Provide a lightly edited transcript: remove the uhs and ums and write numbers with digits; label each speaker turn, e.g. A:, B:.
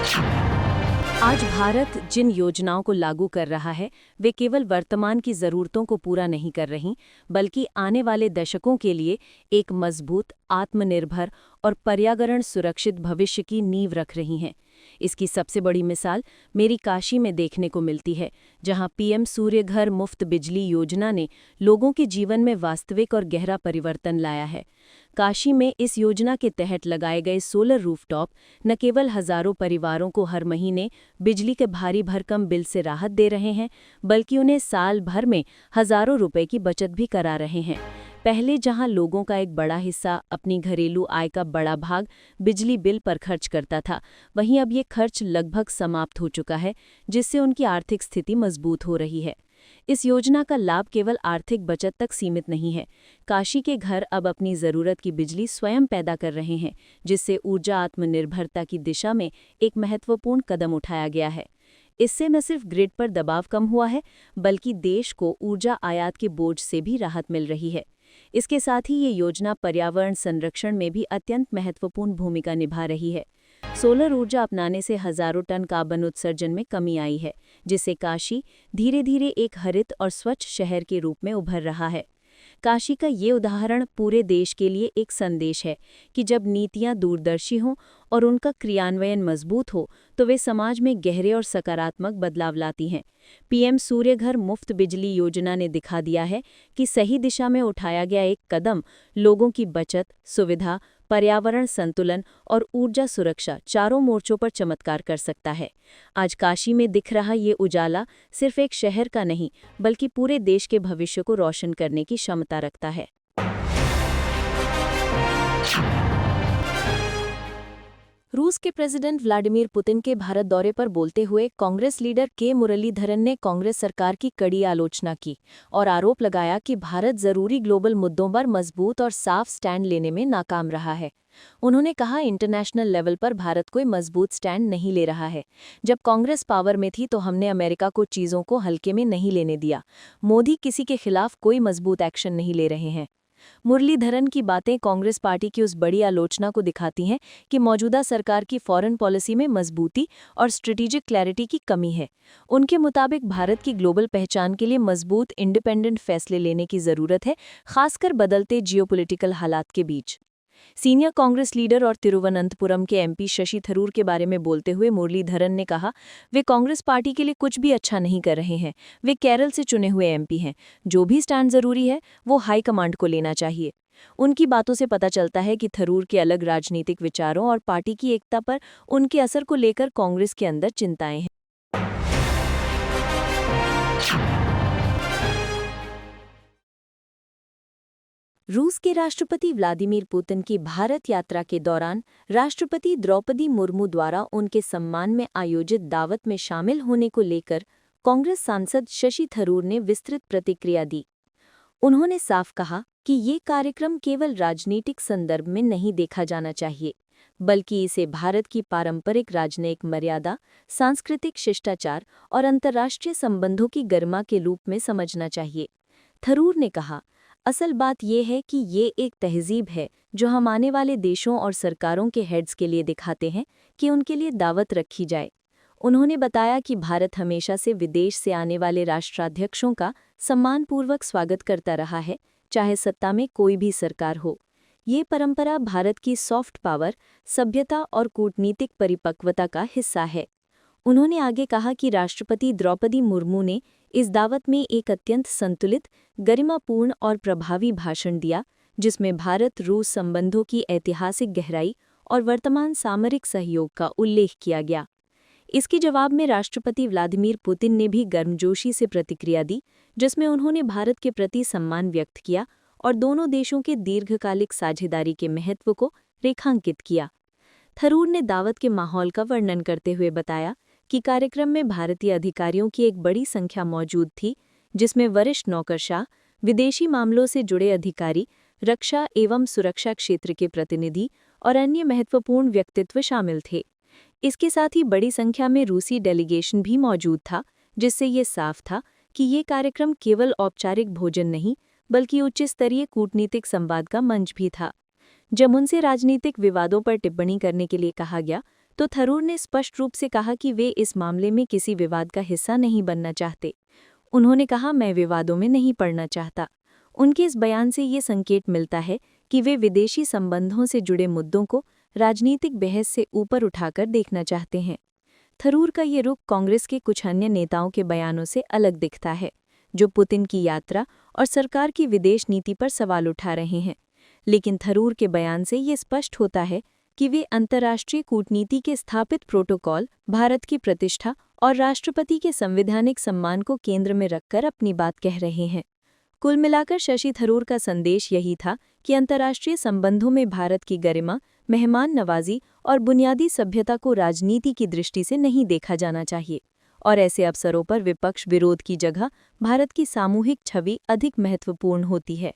A: आज भारत जिन योजनाओं को लागू कर रहा है, वे केवल वर्तमान की ज़रूरतों को पूरा नहीं कर रहीं, बल्कि आने वाले दशकों के लिए एक मजबूत, आत्मनिर्भर और पर्यावरण सुरक्षित भविष्य की नींव रख रही हैं। इसकी सबसे बड़ी मिसाल मेरी काशी में देखने को मिलती है, जहां पीएम सूर्य घर मुफ्त बिजली योजना ने लोगों के जीवन में वास्तविक और गहरा परिवर्तन लाया है। काशी में इस योजना के तहत लगाए गए सोलर रूफटॉप न केवल हजारों परिवारों को हर महीने बिजली के भारी भरकम बिल से राहत दे रहे हैं, बल्कि उन्हें साल भर में हजारों रुपए की बचत भी करा रहे हैं। पहले जहां लोगों का एक बड़ा हिस्सा अपनी घरेलू आय का बड़ा भाग बिजली बिल पर खर्च करता था, वहीं अब ये खर्च लगभग समाप्त हो चुका है, जिससे उनकी आर्थिक स्थिति मजबूत हो रही है। इस योजना का लाभ केवल आर्थिक बचत तक सीमित नहीं है। काशी के घर अब अपनी ज़रूरत की बिजली स्वयं पैदा कर रहे हैं, जिससे ऊर्जा आत्मनिर्भरता की दिशा में एक महत्वपूर्ण कदम उठाया गया है। इससे न सिर्फ ग्रिड पर दबाव कम हुआ है, बल्कि देश को ऊर्जा आयात के बोझ से भी राहत मिल रही है। इसके साथ ही ये योजना पर्यावरण संरक्षण में भी अत्यंत महत्वपूर्ण भूमिका निभा रही है। सोलर ऊर्जा अपनाने से हजारों टन कार्बन उत्सर्जन में कमी आई है, जिससे काशी धीरे धीरे एक हरित और स्वच्छ शहर के रूप में उभर रहा है। काशी का ये उदाहरण पूरे देश के लिए एक संदेश है कि जब नीतियां दूरदर्शी हों और उनका क्रियान्वयन मजबूत हो, तो वे समाज में गहरे और सकारात्मक बदलाव लाती हैं। पीएम सूर्य घर मुफ्त बिजली योजना ने दिखा दिया है कि सही दिशा में उठाया गया एक कदम लोगों की बचत, सुविधा, पर्यावरण संतुलन और ऊर्जा सुरक्षा चारों मोर्चों पर चमत्कार कर सकता है। आज काशी में दिख रहा ये उजाला सिर्फ एक शहर का नहीं, बल्कि पूरे देश के भविष्य को रोशन करने की क्षमता रखता है। रूस के प्रेसिडेंट व्लादिमीर पुतिन के भारत दौरे पर बोलते हुए कांग्रेस लीडर के मुरलीधरन ने कांग्रेस सरकार की कड़ी आलोचना की और आरोप लगाया कि भारत जरूरी ग्लोबल मुद्दों पर मजबूत और साफ स्टैंड लेने में नाकाम रहा है। उन्होंने कहा, इंटरनेशनल लेवल पर भारत कोई मजबूत स्टैंड नहीं ले रहा है। जब कांग्रेस पावर में थी तो हमने अमेरिका को चीजों को हल्के में नहीं लेने दिया। मोदी किसी के खिलाफ कोई मजबूत एक्शन नहीं ले रहे हैं। मुरलीधरन की बातें कांग्रेस पार्टी की उस बड़ी आलोचना को दिखाती हैं कि मौजूदा सरकार की फॉरेन पॉलिसी में मजबूती और स्ट्रेटेजिक क्लैरिटी की कमी है। उनके मुताबिक भारत की ग्लोबल पहचान के लिए मजबूत इंडिपेंडेंट फैसले लेने की जरूरत है, खासकर बदलते जियोपॉलिटिकल हालात के बीच। सीनियर कांग्रेस लीडर और तिरुवनंतपुरम के एमपी शशि थरूर के बारे में बोलते हुए मुरलीधरन ने कहा, वे कांग्रेस पार्टी के लिए कुछ भी अच्छा नहीं कर रहे हैं। वे केरल से चुने हुए एमपी हैं। जो भी स्टैंड जरूरी है वो हाईकमांड को लेना चाहिए। उनकी बातों से पता चलता है कि थरूर के अलग राजनीतिक विचारों और पार्टी की एकता पर उनके असर को लेकर कांग्रेस के अंदर चिंताएं हैं। रूस के राष्ट्रपति व्लादिमीर पुतिन की भारत यात्रा के दौरान राष्ट्रपति द्रौपदी मुर्मू द्वारा उनके सम्मान में आयोजित दावत में शामिल होने को लेकर कांग्रेस सांसद शशि थरूर ने विस्तृत प्रतिक्रिया दी। उन्होंने साफ कहा कि ये कार्यक्रम केवल राजनीतिक संदर्भ में नहीं देखा जाना चाहिए, बल्कि इसे भारत की पारंपरिक राजनयिक मर्यादा, सांस्कृतिक शिष्टाचार और अंतर्राष्ट्रीय संबंधों की गरिमा के रूप में समझना चाहिए। थरूर ने कहा, असल बात यह है कि ये एक तहजीब है जो हम आने वाले देशों और सरकारों के हेड्स के लिए दिखाते हैं कि उनके लिए दावत रखी जाए। उन्होंने बताया कि भारत हमेशा से विदेश से आने वाले राष्ट्राध्यक्षों का सम्मानपूर्वक स्वागत करता रहा है, चाहे सत्ता में कोई भी सरकार हो। ये परंपरा भारत की सॉफ्ट पावर, सभ्यता और कूटनीतिक परिपक्वता का हिस्सा है। उन्होंने आगे कहा कि राष्ट्रपति द्रौपदी मुर्मू ने इस दावत में एक अत्यंत संतुलित, गरिमापूर्ण और प्रभावी भाषण दिया, जिसमें भारत-रूस संबंधों की ऐतिहासिक गहराई और वर्तमान सामरिक सहयोग का उल्लेख किया गया। इसके जवाब में राष्ट्रपति व्लादिमीर पुतिन ने भी गर्मजोशी से प्रतिक्रिया दी, जिसमें उन्होंने भारत के प्रति सम्मान व्यक्त किया और दोनों देशों के दीर्घकालिक साझेदारी के महत्व को रेखांकित किया। थरूर ने दावत के माहौल का वर्णन करते हुए बताया कि कार्यक्रम में भारतीय अधिकारियों की एक बड़ी संख्या मौजूद थी, जिसमें वरिष्ठ नौकरशाह, विदेशी मामलों से जुड़े अधिकारी, रक्षा एवं सुरक्षा क्षेत्र के प्रतिनिधि और अन्य महत्वपूर्ण व्यक्तित्व शामिल थे। इसके साथ ही बड़ी संख्या में रूसी डेलीगेशन भी मौजूद था, जिससे ये साफ था कि ये कार्यक्रम केवल औपचारिक भोजन नहीं, बल्कि उच्च स्तरीय कूटनीतिक संवाद का मंच भी था। जब उनसे राजनीतिक विवादों पर टिप्पणी करने के लिए कहा गया, तो थरूर ने स्पष्ट रूप से कहा कि वे इस मामले में किसी विवाद का हिस्सा नहीं बनना चाहते। उन्होंने कहा, मैं विवादों में नहीं पड़ना चाहता। उनके इस बयान से ये संकेत मिलता है कि वे विदेशी संबंधों से जुड़े मुद्दों को राजनीतिक बहस से ऊपर उठाकर देखना चाहते हैं। थरूर का ये रुख कांग्रेस के कुछ अन्य नेताओं के बयानों से अलग दिखता है, जो पुतिन की यात्रा और सरकार की विदेश नीति पर सवाल उठा रहे हैं। लेकिन थरूर के बयान से ये स्पष्ट होता है कि वे अंतर्राष्ट्रीय कूटनीति के स्थापित प्रोटोकॉल, भारत की प्रतिष्ठा और राष्ट्रपति के संवैधानिक सम्मान को केंद्र में रखकर अपनी बात कह रहे हैं। कुल मिलाकर शशि थरूर का संदेश यही था कि अंतर्राष्ट्रीय संबंधों में भारत की गरिमा, मेहमान नवाजी और बुनियादी सभ्यता को राजनीति की दृष्टि से नहीं देखा जाना चाहिए, और ऐसे अवसरों पर विपक्ष विरोध की जगह भारत की सामूहिक छवि अधिक महत्वपूर्ण होती है।